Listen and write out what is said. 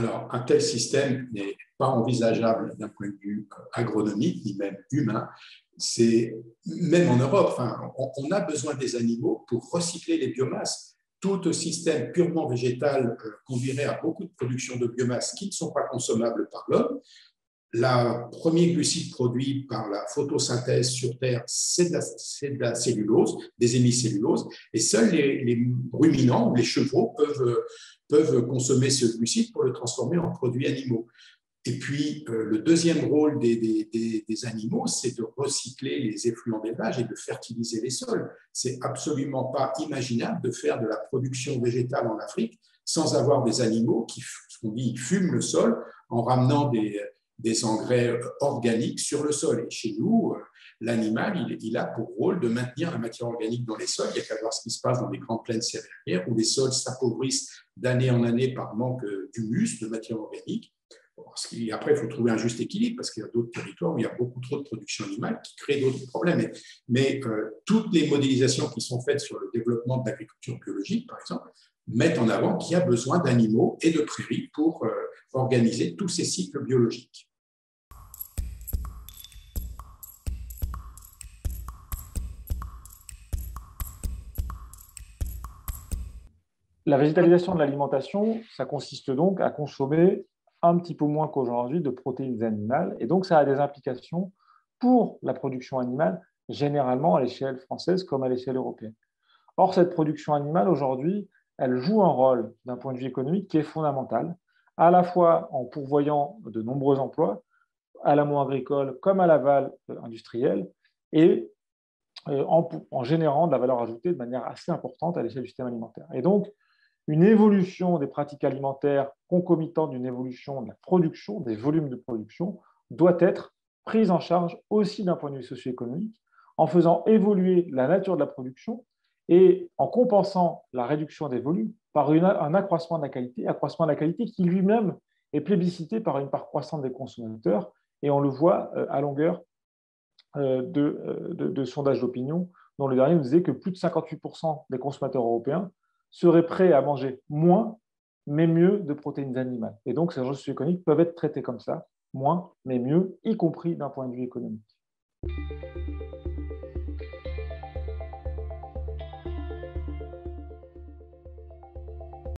Alors, un tel système n'est pas envisageable d'un point de vue agronomique, ni même humain. C'est, même en Europe, enfin, on a besoin des animaux pour recycler les biomasses. Tout système purement végétal conduirait à beaucoup de production de biomasse qui ne sont pas consommables par l'homme. Le premier glucide produit par la photosynthèse sur Terre, c'est de la cellulose, des hémicelluloses, et seuls les ruminants ou les chevaux peuvent consommer ce glucide pour le transformer en produits animaux. Et puis, le deuxième rôle des animaux, c'est de recycler les effluents d'élevage et de fertiliser les sols. C'est absolument pas imaginable de faire de la production végétale en Afrique sans avoir des animaux qui, ce qu'on dit, fument le sol en ramenant des engrais organiques sur le sol. Et chez nous, l'animal, il a pour rôle de maintenir la matière organique dans les sols. Il y a qu'à voir ce qui se passe dans les grandes plaines céréalières où les sols s'appauvrissent d'année en année par manque d'humus, de matière organique. Après, il faut trouver un juste équilibre parce qu'il y a d'autres territoires où il y a beaucoup trop de production animale qui créent d'autres problèmes. Mais toutes les modélisations qui sont faites sur le développement de l'agriculture biologique, par exemple, mettent en avant qu'il y a besoin d'animaux et de prairies pour organiser tous ces cycles biologiques. La végétalisation de l'alimentation, ça consiste donc à consommer un petit peu moins qu'aujourd'hui de protéines animales. Et donc, ça a des implications pour la production animale, généralement à l'échelle française comme à l'échelle européenne. Or, cette production animale, aujourd'hui, elle joue un rôle d'un point de vue économique qui est fondamental, à la fois en pourvoyant de nombreux emplois, à l'amont agricole comme à l'aval industriel, et en générant de la valeur ajoutée de manière assez importante à l'échelle du système alimentaire. Et donc, une évolution des pratiques alimentaires concomitante d'une évolution de la production, des volumes de production, doit être prise en charge aussi d'un point de vue socio-économique, en faisant évoluer la nature de la production et en compensant la réduction des volumes par un accroissement de la qualité qui lui-même est plébiscité par une part croissante des consommateurs, et on le voit à longueur de sondages d'opinion, dont le dernier nous disait que plus de 58% des consommateurs européens seraient prêts à manger moins, mais mieux de protéines animales. Et donc, ces enjeux socio-économiques peuvent être traités comme ça, moins, mais mieux, y compris d'un point de vue économique.